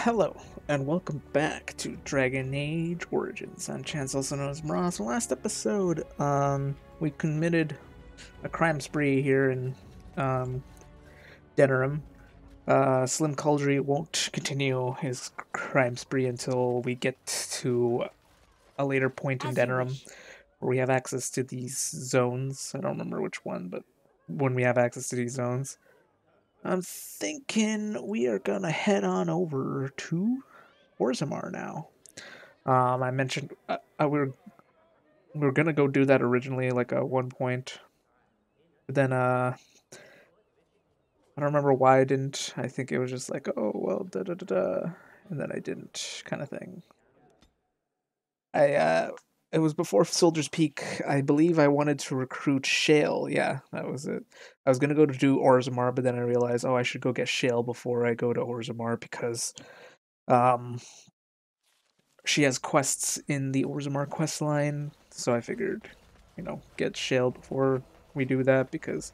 Hello, and welcome back to Dragon Age Origins. I'm Chance, also known as Mraz. Last episode, we committed a crime spree here in Denerim. Slim Cauldry won't continue his crime spree until we get to a later point in Denerim, where we have access to these zones. I don't remember which one, but when we have access to these zones, I'm thinking we are gonna head on over to Orzammar now. I mentioned we were gonna go do that originally, like at one point, but then I don't remember why I didn't. I think it was just like, oh well, da da da da, and then I didn't, kind of thing. It was before Soldier's Peak. I believe I wanted to recruit Shale. Yeah, that was it. I was gonna go to do Orzammar, but then I realized, oh, I should go get Shale before I go to Orzammar because um she has quests in the Orzammar quest line, so I figured, get Shale before we do that, because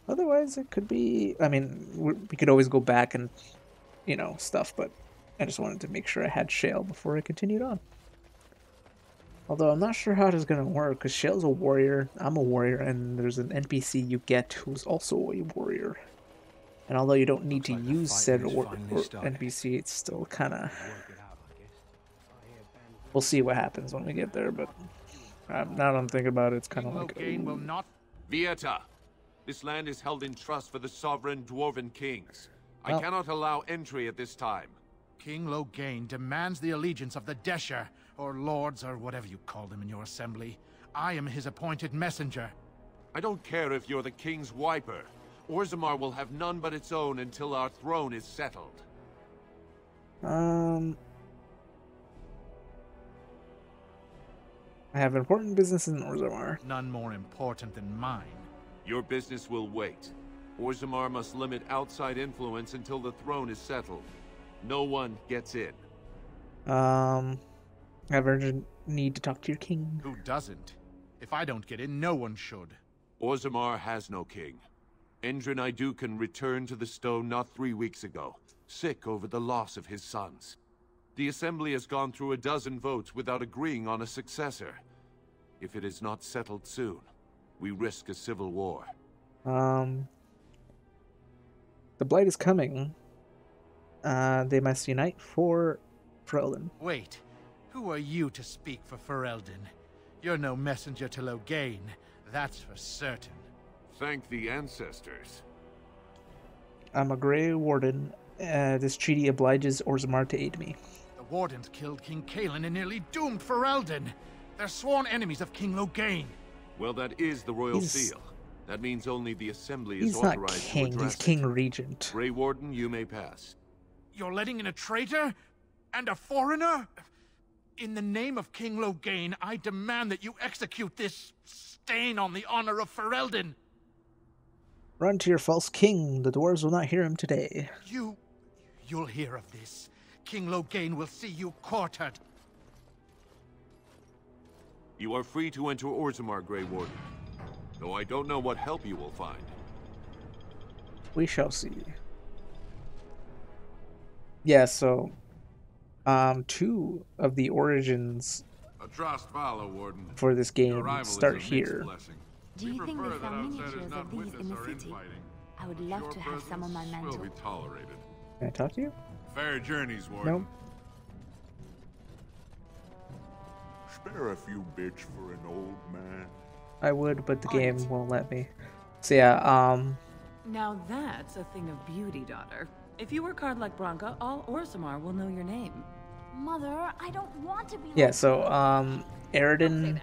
otherwise it could be, I mean, we could always go back and, stuff, but I just wanted to make sure I had Shale before I continued on. Although I'm not sure how it is going to work, because Shale's a warrior, I'm a warrior, and there's an NPC you get who's also a warrior. And although you don't need to use said NPC, it's still kind of... We'll see what happens when we get there, but now that I'm thinking about it, it's kind of like... will not... Vieta, this land is held in trust for the sovereign Dwarven kings. I cannot allow entry at this time. King Loghain demands the allegiance of the Desher, or lords, or whatever you call them in your assembly. I am his appointed messenger. I don't care if you're the king's wiper. Orzammar will have none but its own until our throne is settled. I have important business in Orzammar. None more important than mine. Your business will wait. Orzammar must limit outside influence until the throne is settled. No one gets in. I have urgent need to talk to your king. Who doesn't? If I don't get in, no one should. Orzammar has no king. Endrin Idukan returned to the stone not 3 weeks ago, sick over the loss of his sons. The Assembly has gone through a dozen votes without agreeing on a successor. If it is not settled soon, we risk a civil war. The Blight is coming. They must unite for Ferelden. Wait, who are you to speak for Ferelden? You're no messenger to Loghain, that's for certain. Thank the ancestors. I'm a Grey Warden. This treaty obliges Orzammar to aid me. The Wardens killed King Cailan and nearly doomed Ferelden. They're sworn enemies of King Loghain. Well, that is the royal seal. That means only the Assembly is authorized to address it. He's not king, he's King Regent. Grey Warden, you may pass. You're letting in a traitor? And a foreigner? In the name of King Loghain, I demand that you execute this stain on the honor of Ferelden. Run to your false king. The dwarves will not hear him today. You'll hear of this. King Loghain will see you quartered. You are free to enter Orzammar, Grey Warden. Though I don't know what help you will find. We shall see. Yeah, so... 2 of the origins for this game start here. Do you think they found miniatures of these in the city? I would love to have some on my mantle. Can I talk to you? Fair journeys, Warden. Nope. Spare a few bits for an old man. I would, but the game won't let me. So yeah, Now that's a thing of beauty, daughter. If you work hard like Branka, all Orzammar will know your name. Mother, I don't want to be yeah, like so, Aridin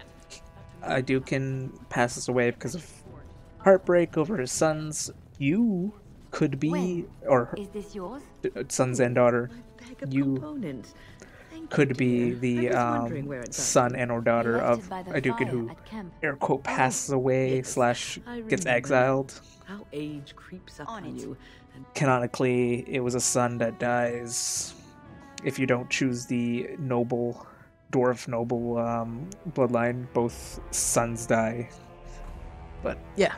Idukan passes away because of heartbreak over his sons. You could be, or Is this yours? sons and daughter, you Component. could be the son and or daughter of Idukan who, air quote, passes away / gets exiled. How age creeps up on you. And Canonically, it was a son that dies if you don't choose the dwarf noble bloodline. Both sons die. But yeah,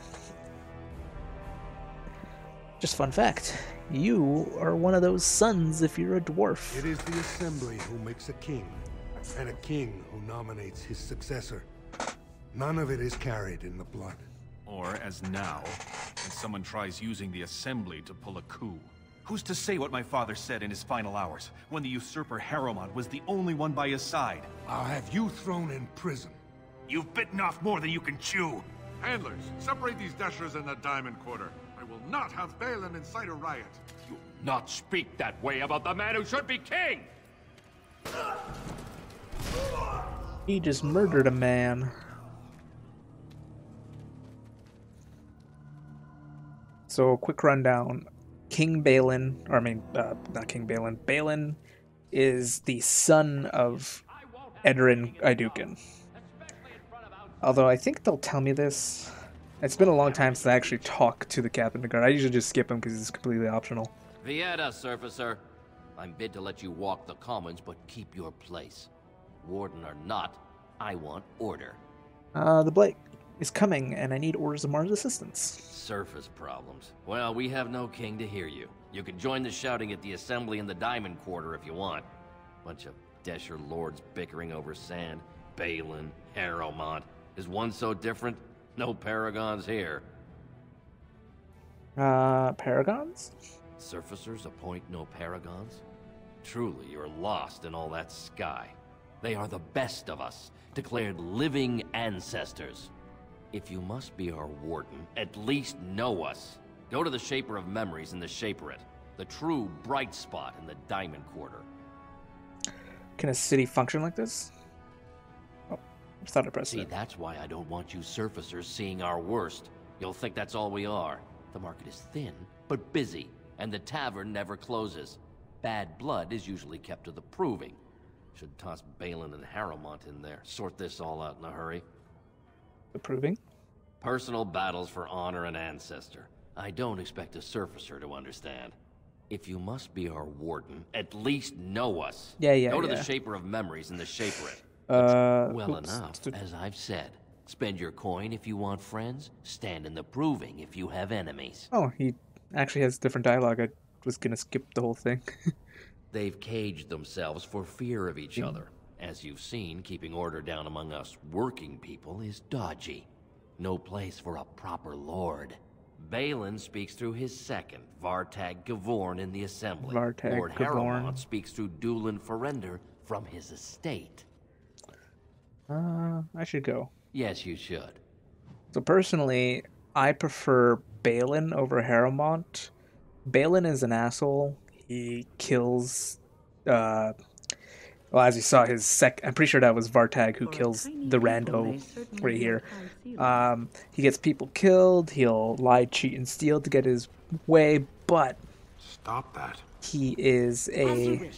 just fun fact. You are one of those sons if you're a dwarf. It is the Assembly who makes a king, and a king who nominates his successor. None of it is carried in the blood. Or, as now, when someone tries using the Assembly to pull a coup. Who's to say what my father said in his final hours, when the usurper Harrowmont was the only one by his side? I'll have you thrown in prison. You've bitten off more than you can chew. Handlers, separate these dashers in the diamond quarter. I will not have Belen incite a riot. You not speak that way about the man who should be king! He just murdered a man. So, quick rundown. King Belen, or I mean, not King Belen. Belen is the son of Edrin Iduken. Although I think they'll tell me this. It's been a long time since I actually talked to the captain of the guard. I usually just skip him because it's completely optional. Vieta, surfacer. I'm bid to let you walk the commons, but keep your place. Warden or not, I want order. The Blake is coming, and I need Orzammar's assistance. Surface problems. Well, we have no king to hear you. You can join the shouting at the Assembly in the Diamond Quarter if you want. Bunch of Desher lords bickering over sand. Belen, Harrowmont. Is one so different? No paragons here. Paragons? Surfacers appoint no paragons? Truly, you're lost in all that sky. They are the best of us, declared living ancestors. If you must be our warden, at least know us. Go to the Shaper of Memories in the Shaperate, the true bright spot in the Diamond Quarter. Can a city function like this? Oh, I thought I pressed See, it. that's why I don't want you surfacers seeing our worst. You'll think that's all we are. The market is thin, but busy, and the tavern never closes. Bad blood is usually kept to the proving. Should toss Belen and Harrowmont in there. Sort this all out in a hurry. Approving? Personal battles for honor and ancestor. I don't expect a surfacer to understand. If you must be our warden, at least know us. Yeah. Go to the Shaper of Memories in the Shaperate. Well enough, as I've said. Spend your coin if you want friends. Stand in the proving if you have enemies. Oh, he actually has different dialogue. I was gonna skip the whole thing. They've caged themselves for fear of each other. As you've seen, keeping order down among us working people is dodgy. No place for a proper lord. Belen speaks through his second, Vartag Gavorn, in the Assembly. Vartag Lord Gavorn. Harrowmont speaks through Dulin Ferender from his estate. I should go. Yes, you should. So personally, I prefer Belen over Harrowmont. Belen is an asshole. He kills, well, as you saw, I'm pretty sure that was Vartag who kills the rando right here. He gets people killed, he'll lie, cheat, and steal to get his way, but... Stop that. He is a...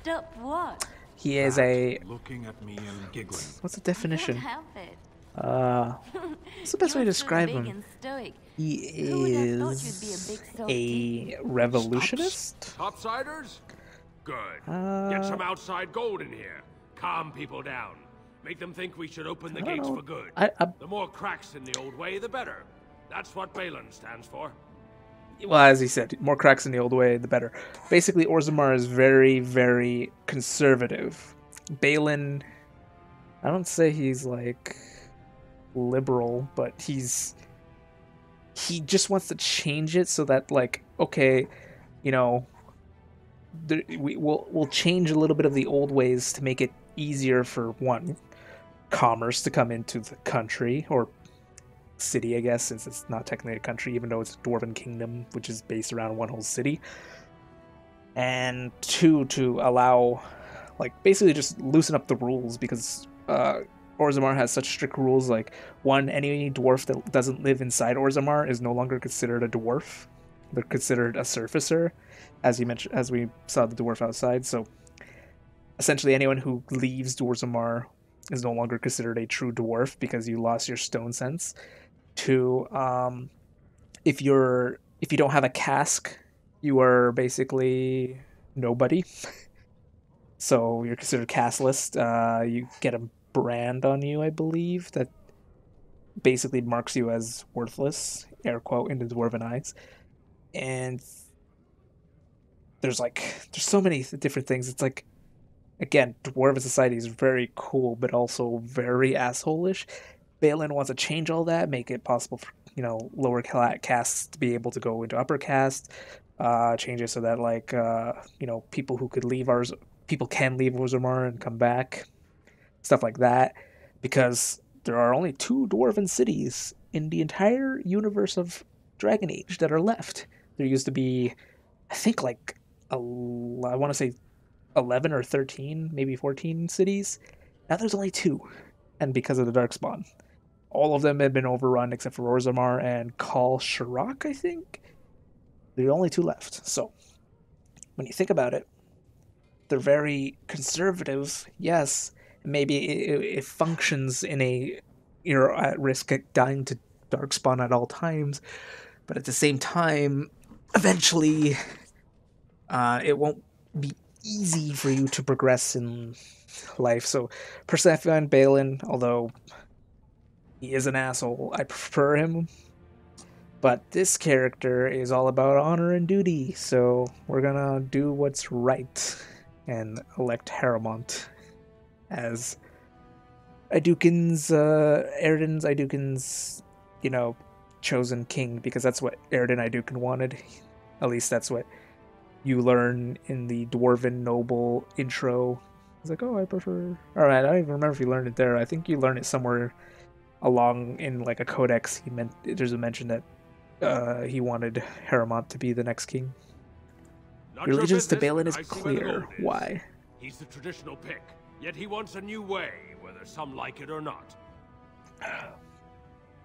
Stop what? He is a... Looking at me and giggling. What's the definition? Help it. What's the best way to describe him? And stoic. He Who would have thought is you'd be a big softy? a revolutionist? Topsiders? Good. Get some outside gold in here. Calm people down. Make them think we should open the gates for good. The more cracks in the old way, the better. That's what Belen stands for. Well, as he said, more cracks in the old way, the better. Basically, Orzammar is very, very conservative. Belen, I don't say he's, like, liberal, but he just wants to change it so that, like, okay, you know, we'll change a little bit of the old ways to make it easier for, one, commerce to come into the country, or city, I guess, since it's not technically a country, even though it's a Dwarven Kingdom, which is based around one whole city. And two, to allow, like, basically just loosen up the rules, because Orzammar has such strict rules. Like, one, any dwarf that doesn't live inside Orzammar is no longer considered a dwarf. They're considered a surfacer, as you mentioned, as we saw the dwarf outside. So essentially anyone who leaves Orzammar is no longer considered a true dwarf because you lost your stone sense. Two, if you don't have a cask, you are basically nobody. So you're considered castless. You get a brand on you, I believe, that basically marks you as worthless, air quote, in the dwarven eyes. and there's so many different things. It's like, again, Dwarven society is very cool, but also very asshole-ish. Belen wants to change all that, make it possible for lower castes to be able to go into upper caste. Change it so that people who could leave ours, people can leave Orzammar and come back, stuff like that, because there are only 2 dwarven cities in the entire universe of Dragon Age that are left. There used to be, I think, I want to say 11 or 13, maybe 14 cities. Now there's only 2, and because of the Darkspawn. All of them had been overrun except for Orzammar and Kal Shirak, I think. There are only 2 left. So, when you think about it, they're very conservative, yes. Maybe it functions in you're at risk of dying to Darkspawn at all times, but at the same time, eventually, it won't be easy for you to progress in life. So, personally, I find Belen, although he is an asshole, I prefer him. But this character is all about honor and duty, so we're gonna do what's right and elect Harrowmont as Erden's chosen king, because that's what Erden Iduken wanted. At least that's what you learn in the Dwarven Noble intro. It's like, oh, I prefer... Alright, I don't even remember if you learned it there. I think you learned it somewhere along in like a codex. There's a mention that he wanted Harrowmont to be the next king. Your allegiance to Belen is clear. Why? He's the traditional pick, yet he wants a new way, whether some like it or not.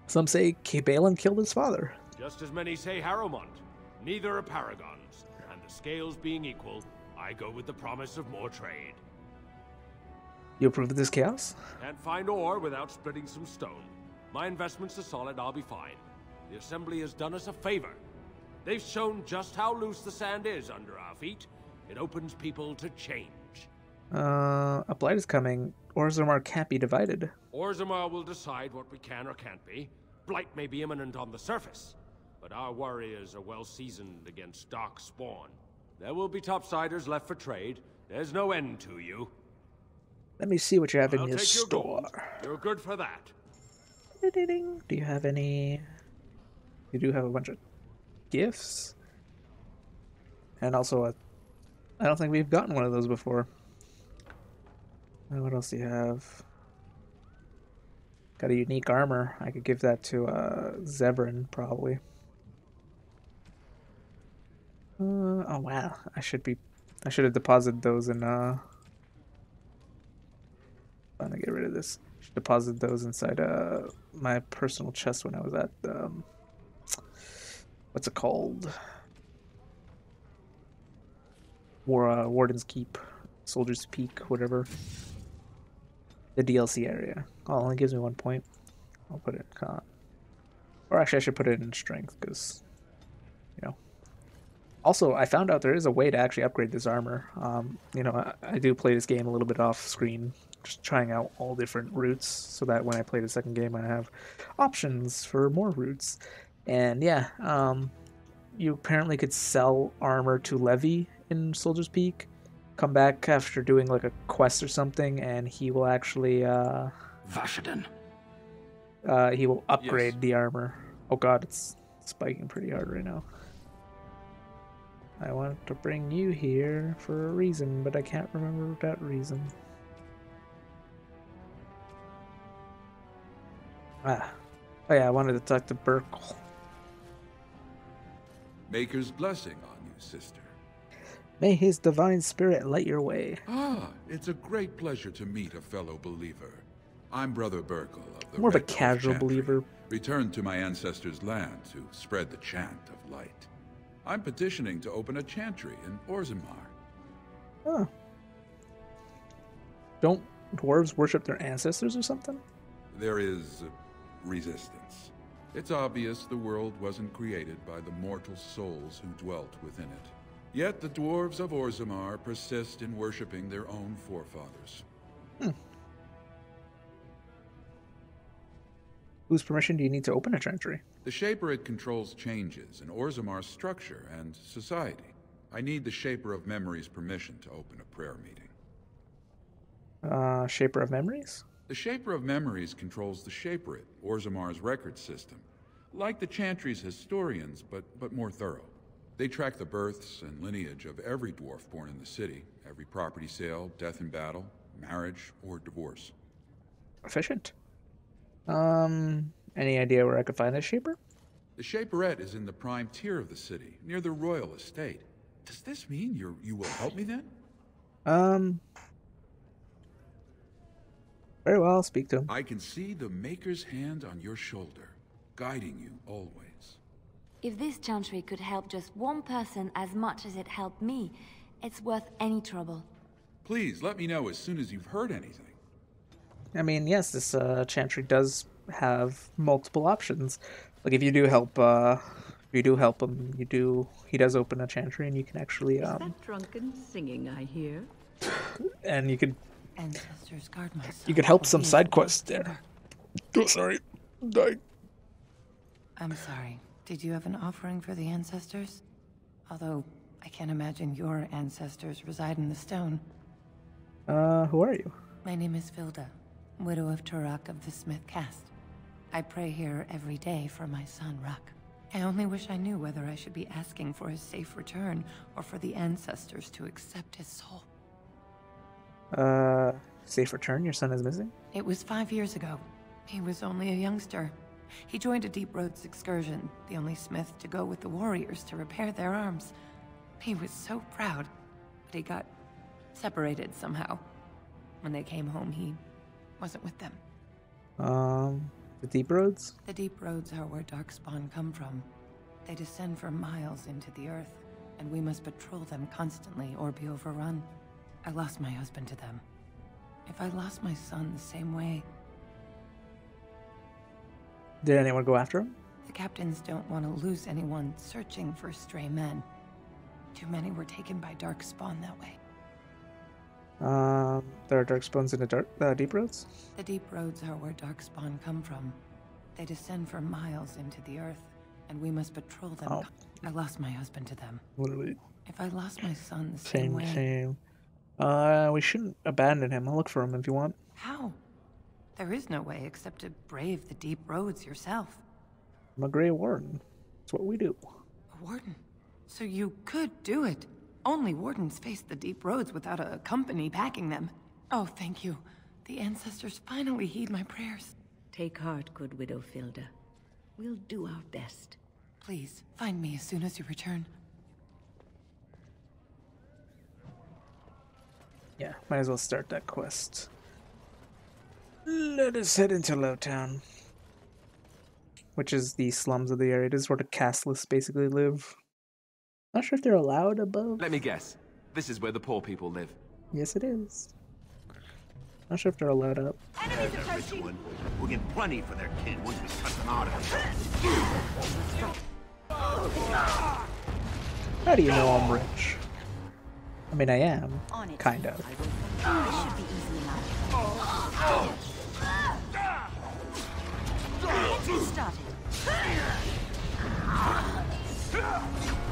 Some say Belen killed his father. Just as many say Harrowmont. Neither are paragons, and the scales being equal, I go with the promise of more trade. You approve of this chaos? Can't find ore without splitting some stone. My investments are solid, I'll be fine. The Assembly has done us a favor. They've shown just how loose the sand is under our feet. It opens people to change. A blight is coming. Orzammar can't be divided. Orzammar will decide what we can or can't be. Blight may be imminent on the surface, but our warriors are well seasoned against dark spawn. There will be topsiders left for trade. There's no end to you. Let me see what you have in your store. You're good for that. Do you have any... You do have a bunch of gifts. And also, I don't think we've gotten one of those before. And what else do you have? Got a unique armor. I could give that to Zevran, probably. Oh wow, I should have deposited those in I'm gonna get rid of this. I should deposit those inside my personal chest when I was at what's it called? Warden's Keep, Soldier's Peak, whatever. The DLC area. Oh, it only gives me 1 point. I'll put it in con. Or actually, I should put it in strength, because, you know. Also, I found out there is a way to actually upgrade this armor. You know, I do play this game a little bit off screen, just trying out all different routes, so that when I play the second game, I have options for more routes. And yeah, you apparently could sell armor to Levy in Soldier's Peak. Come back after doing like a quest or something, and he will actually Vashaden. He will upgrade the armor. Oh god, it's spiking pretty hard right now. I want to bring you here for a reason, but I can't remember that reason. Oh yeah, I wanted to talk to Burkle. Maker's blessing on you, sister. May his divine spirit light your way. Ah, it's a great pleasure to meet a fellow believer. I'm Brother Burkle of the More of a Red Dwarf casual Chantry, believer. returned to my ancestors' land to spread the chant of light. I'm petitioning to open a chantry in Orzammar. Huh. Don't dwarves worship their ancestors or something? There is resistance. It's obvious the world wasn't created by the mortal souls who dwelt within it. Yet the dwarves of Orzammar persist in worshipping their own forefathers. Whose permission do you need to open a chantry? The Shaperate controls changes in Orzammar's structure and society. I need the Shaper of Memory's permission to open a prayer meeting. Shaper of Memories? The Shaper of Memories controls the Shaperate, Orzammar's record system. Like the Chantry's historians, but more thorough. They track the births and lineage of every dwarf born in the city, every property sale, death in battle, marriage, or divorce. Efficient. Any idea where I could find this Shaper? The Shaperette is in the prime tier of the city, near the royal estate. Does this mean you will help me then? Very well, I'll speak to him. I can see the Maker's hand on your shoulder, guiding you always. If this chantry could help just one person as much as it helped me, it's worth any trouble. Please, let me know as soon as you've heard anything. I mean, yes, this chantry does have multiple options. Like, if you do help him, he does open a chantry, and you can actually, Is that drunken singing I hear? and you could... Ancestors guard my son. You could help some side quests there. Oh, sorry. Die. I'm sorry. Did you have an offering for the ancestors? Although, I can't imagine your ancestors reside in the stone. Who are you? My name is Vilda, widow of Turok of the Smith caste. I pray here every day for my son, Ruck. I only wish I knew whether I should be asking for his safe return or for the ancestors to accept his soul. Safe return? Your son is missing? It was 5 years ago. He was only a youngster. He joined a Deep Roads excursion, the only smith to go with the warriors to repair their arms. He was so proud, but he got separated somehow. When they came home, he wasn't with them. The Deep Roads? The Deep Roads are where Darkspawn come from. They descend for miles into the earth, and we must patrol them constantly or be overrun. I lost my husband to them. If I lost my son the same way... Did anyone go after him? The captains don't want to lose anyone searching for stray men. Too many were taken by Darkspawn that way. There are Darkspawns in the Deep Roads? The Deep Roads are where Darkspawn come from. They descend for miles into the earth, and we must patrol them. Oh. I lost my husband to them. Literally. If I lost my son the same way... Same. We shouldn't abandon him. I'll look for him if you want. How? There is no way except to brave the Deep Roads yourself. I'm a Grey Warden. That's what we do. A warden? So you could do it. Only wardens face the Deep Roads without a company backing them. Oh, thank you. The ancestors finally heed my prayers. Take heart, good Widow Filda. We'll do our best. Please, find me as soon as you return. Yeah, might as well start that quest. Let us head into Lowtown. Which is the slums of the area. It is where the castless basically live. Not sure if they're allowed above. Let me guess. This is where the poor people live. Yes, it is. Not sure if they're allowed up. Enemies approaching. We'll get plenty for their kin once we cut them out of it. How do you know I'm rich? I mean, I am. Kind of. This should be easy enough. Get started.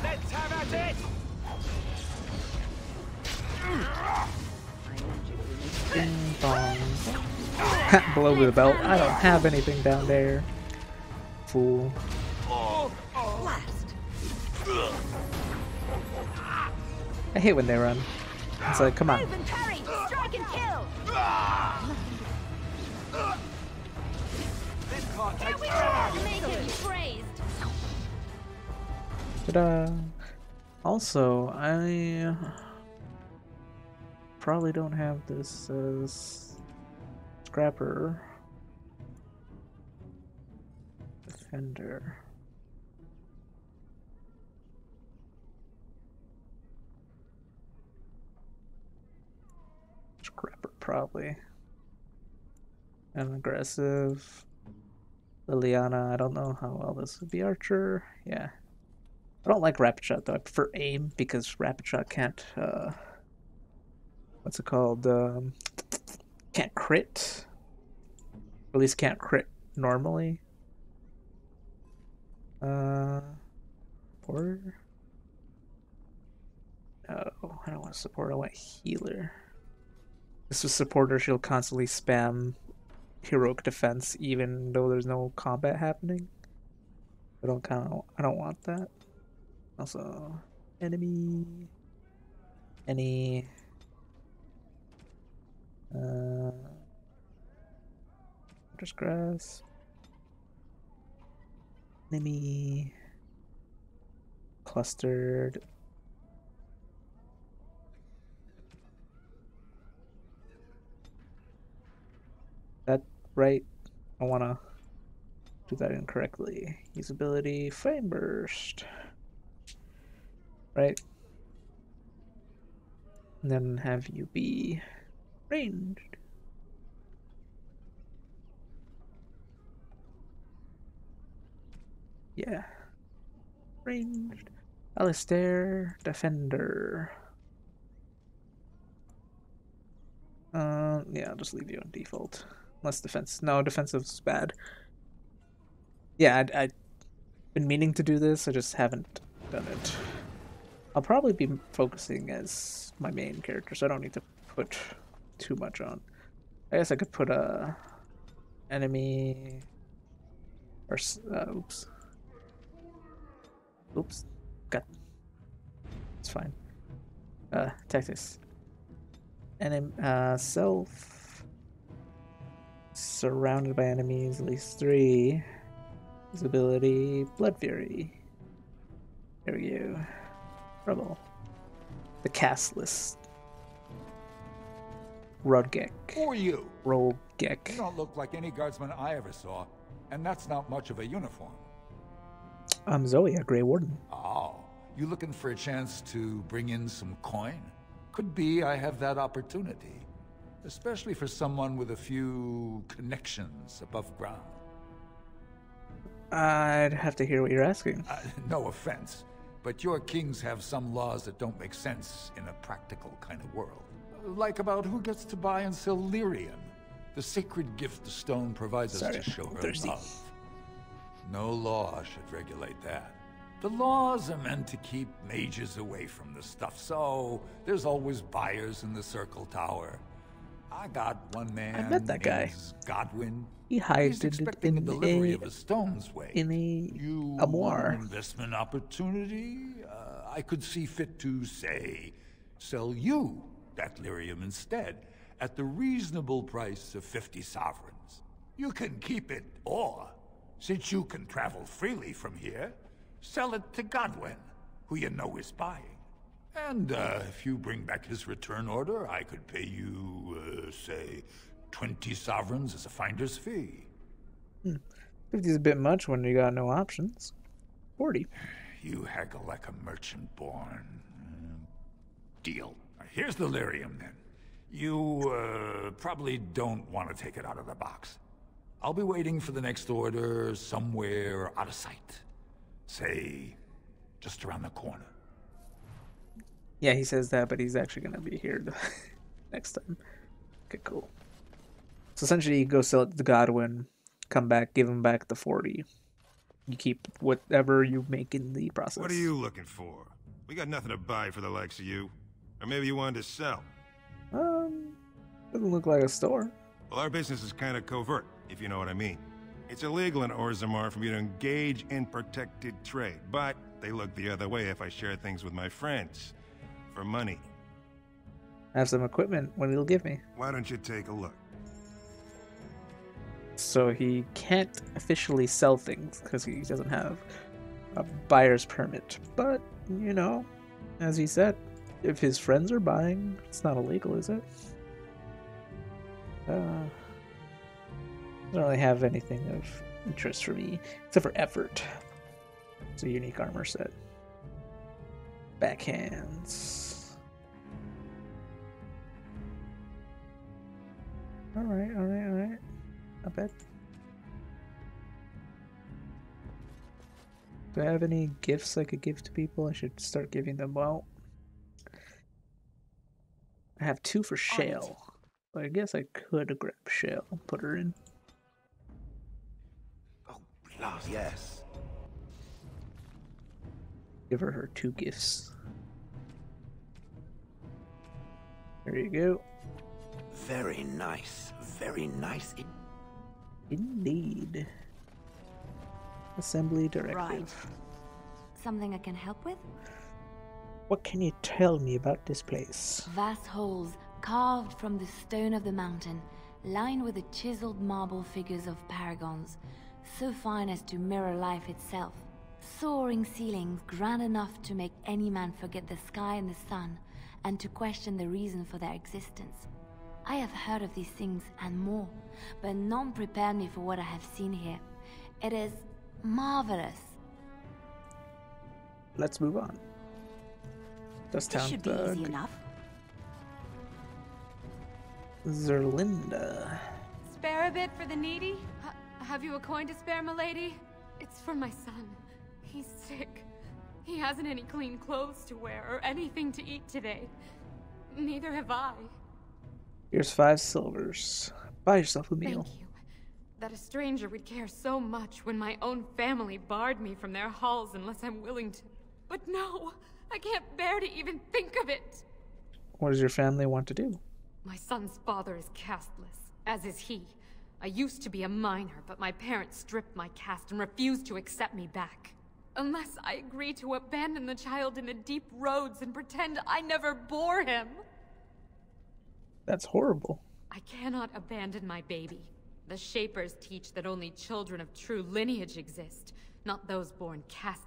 Let's have at it! Ding dong. Below the belt. I don't have anything down there. Fool. Blast. I hate when they run. It's like, come on. Move and parry. Strike and kill. Here we go. Make him praised. Ta-da. Also, I probably don't have this scrapper defender. Scrapper probably. And aggressive. Liliana, I don't know how well this would be. Archer, yeah. I don't like rapid shot though. I prefer aim because rapid shot can't what's it called? Can't crit. Or at least can't crit normally. Supporter? No, I don't want support. I want healer. This was supporter. She'll constantly spam heroic defense, even though there's no combat happening. I don't want that. Also, enemy. Any. Just grass. Enemy. Clustered. That right? I wanna do that incorrectly. Usability, flame burst. Right? And then have you be ranged. Yeah. Ranged. Alistair, defender. Yeah, I'll just leave you on default. Unless defense. No, defensive's bad. Yeah, I've been meaning to do this, I just haven't done it. I'll probably be focusing as my main character, so I don't need to put too much on. I guess I could put a enemy or oops. Oops. Got it's fine. Tactics. Enemy self surrounded by enemies, at least 3. His ability, Blood Fury. There we go. Rebel. The cast list. Rodgek. Who are you? Rodgek. You don't look like any guardsman I ever saw, and that's not much of a uniform. I'm Zoe, a Grey Warden. Oh, you looking for a chance to bring in some coin? Could be I have that opportunity, especially for someone with a few connections above ground. I'd have to hear what you're asking. No offense, but your kings have some laws that don't make sense in a practical kind of world. Like about who gets to buy and sell lyrium, the sacred gift the stone provides us to show her love. No law should regulate that. The laws are meant to keep mages away from the stuff, so there's always buyers in the Circle Tower. I got one man. I met that guy. Godwin. He hides expecting a delivery of a stone's weight. In a moor. Investment opportunity. I could see fit to say, sell you that lyrium instead, at the reasonable price of 50 sovereigns. You can keep it, or since you can travel freely from here, sell it to Godwin, who you know is buying. And if you bring back his return order, I could pay you, say, 20 sovereigns as a finder's fee. 50's a bit much when you got no options. 40. You haggle like a merchant born. Deal. Here's the lyrium, then. You probably don't want to take it out of the box. I'll be waiting for the next order somewhere out of sight. Say, just around the corner. Yeah, he says that, but he's actually going to be here next time. Okay, cool. So essentially, you go sell it to Godwin, come back, give him back the 40. You keep whatever you make in the process. What are you looking for? We got nothing to buy for the likes of you. Or maybe you wanted to sell. Doesn't look like a store. Well, our business is kind of covert, if you know what I mean. It's illegal in Orzammar for me to engage in protected trade, but they look the other way if I share things with my friends. For money. I have some equipment. What he'll give me. Why don't you take a look? So he can't officially sell things because he doesn't have a buyer's permit. But, you know, as he said, if his friends are buying, it's not illegal, is it? Doesn't really have anything of interest for me, except for effort. It's a unique armor set. Backhands. Alright. Not bad. Do I have any gifts I could give to people? I should start giving them out. I have 2 for Shale. I guess I could grab Shale and put her in. Oh, yes. Give her 2 gifts. There you go. Very nice. Very nice. Indeed. Assembly directive. Right. Something I can help with? What can you tell me about this place? Vast holes carved from the stone of the mountain, lined with the chiseled marble figures of paragons, so fine as to mirror life itself. Soaring ceilings grand enough to make any man forget the sky and the sun, and to question the reason for their existence. I have heard of these things and more, but none prepared me for what I have seen here. It is marvelous. Let's move on. This should be easy enough. Zerlinda. Spare a bit for the needy? Have you a coin to spare, milady? It's for my son. He's sick. He hasn't any clean clothes to wear or anything to eat today. Neither have I. Here's 5 silvers. Buy yourself a meal. Thank you. That a stranger would care so much when my own family barred me from their halls unless I'm willing to. But no, I can't bear to even think of it. What does your family want to do? My son's father is casteless, as is he. I used to be a minor, but my parents stripped my caste and refused to accept me back. Unless I agree to abandon the child in the deep roads and pretend I never bore him. That's horrible. I cannot abandon my baby. The Shapers teach that only children of true lineage exist, not those born casteless.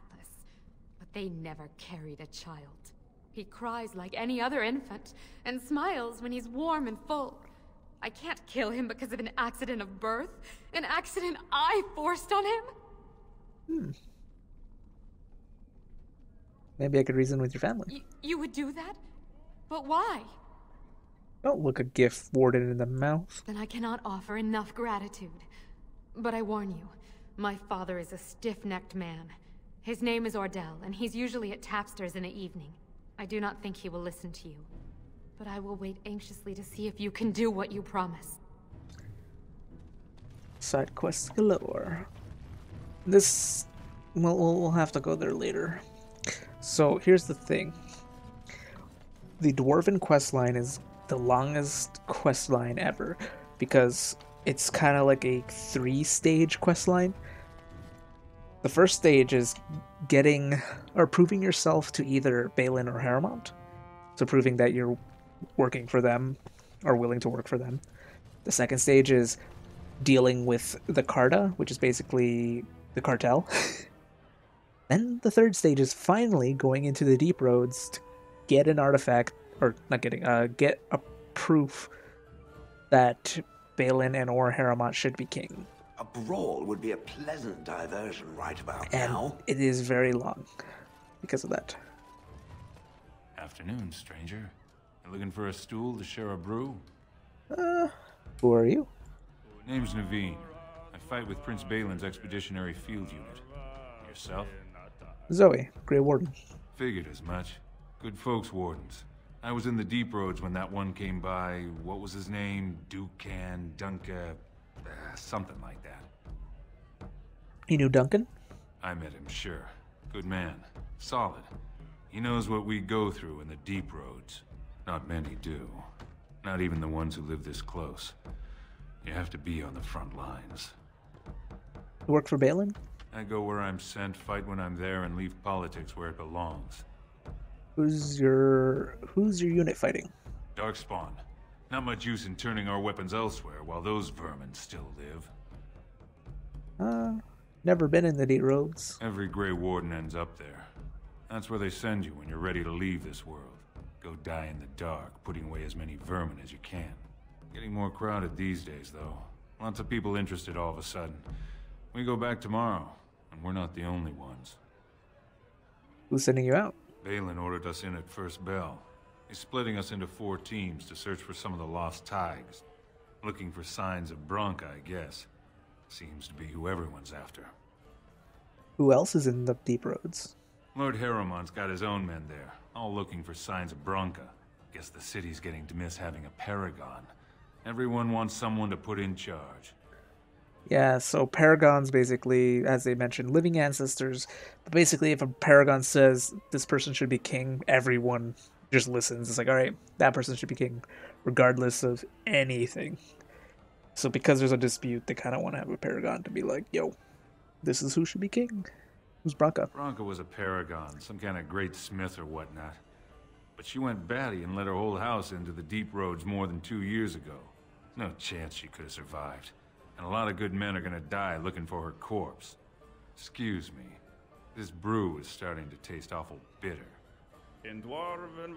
But they never carried a child. He cries like any other infant, and smiles when he's warm and full. I can't kill him because of an accident of birth, an accident I forced on him. Maybe I could reason with your family. You would do that? But why? Don't look a gift warden in the mouth. Then I cannot offer enough gratitude. But I warn you, my father is a stiff-necked man. His name is Ordell, and he's usually at Tapster's in the evening. I do not think he will listen to you. But I will wait anxiously to see if you can do what you promise. Side quests galore. This... Well, we'll have to go there later. So, here's the thing. The Dwarven questline is the longest questline ever, because it's kind of like a 3-stage questline. The first stage is getting, or proving yourself to either Belen or Harrowmont. So proving that you're working for them, or willing to work for them. The second stage is dealing with the Carta, which is basically the cartel. Then the third stage is finally going into the deep roads to get an artifact, or not getting, get a proof that Belen and or Harrowmont should be king. A brawl would be a pleasant diversion right about And now. it is very long because of that. Afternoon, stranger. You looking for a stool to share a brew? Who are you? Name's Naveen. I fight with Prince Balin's expeditionary field unit. Yourself? Zoe, Grey Warden. Figured as much. Good folks, wardens. I was in the deep roads when that one came by. What was his name? Dukan, Dunka, something like that. You knew Duncan? I met him, sure. Good man. Solid. He knows what we go through in the deep roads. Not many do. Not even the ones who live this close. You have to be on the front lines. You work for Belen? I go where I'm sent, fight when I'm there, and leave politics where it belongs. Who's your unit fighting? Darkspawn. Not much use in turning our weapons elsewhere while those vermin still live. Never been in the deep roads. Every Grey Warden ends up there. That's where they send you when you're ready to leave this world. Go die in the dark, putting away as many vermin as you can. Getting more crowded these days, though. Lots of people interested all of a sudden. We go back tomorrow, and we're not the only ones. Who's sending you out? Belen ordered us in at first bell. He's splitting us into 4 teams to search for some of the lost tigers. Looking for signs of Bronca, I guess. Seems to be who everyone's after. Who else is in the deep roads? Lord Harrowmont's got his own men there, all looking for signs of Bronca. Guess the city's getting to miss having a paragon. Everyone wants someone to put in charge. Yeah, so paragons basically, as they mentioned, living ancestors. But basically, if a paragon says this person should be king, everyone just listens. It's like, all right, that person should be king, regardless of anything. So because there's a dispute, they kind of want to have a paragon to be like, yo, this is who should be king. Who's Branka? Branka was a paragon, some kind of great smith or whatnot. But she went batty and let her whole house into the deep roads more than 2 years ago. No chance she could have survived. And a lot of good men are gonna die looking for her corpse. Excuse me. This brew is starting to taste awful bitter. In Dwarven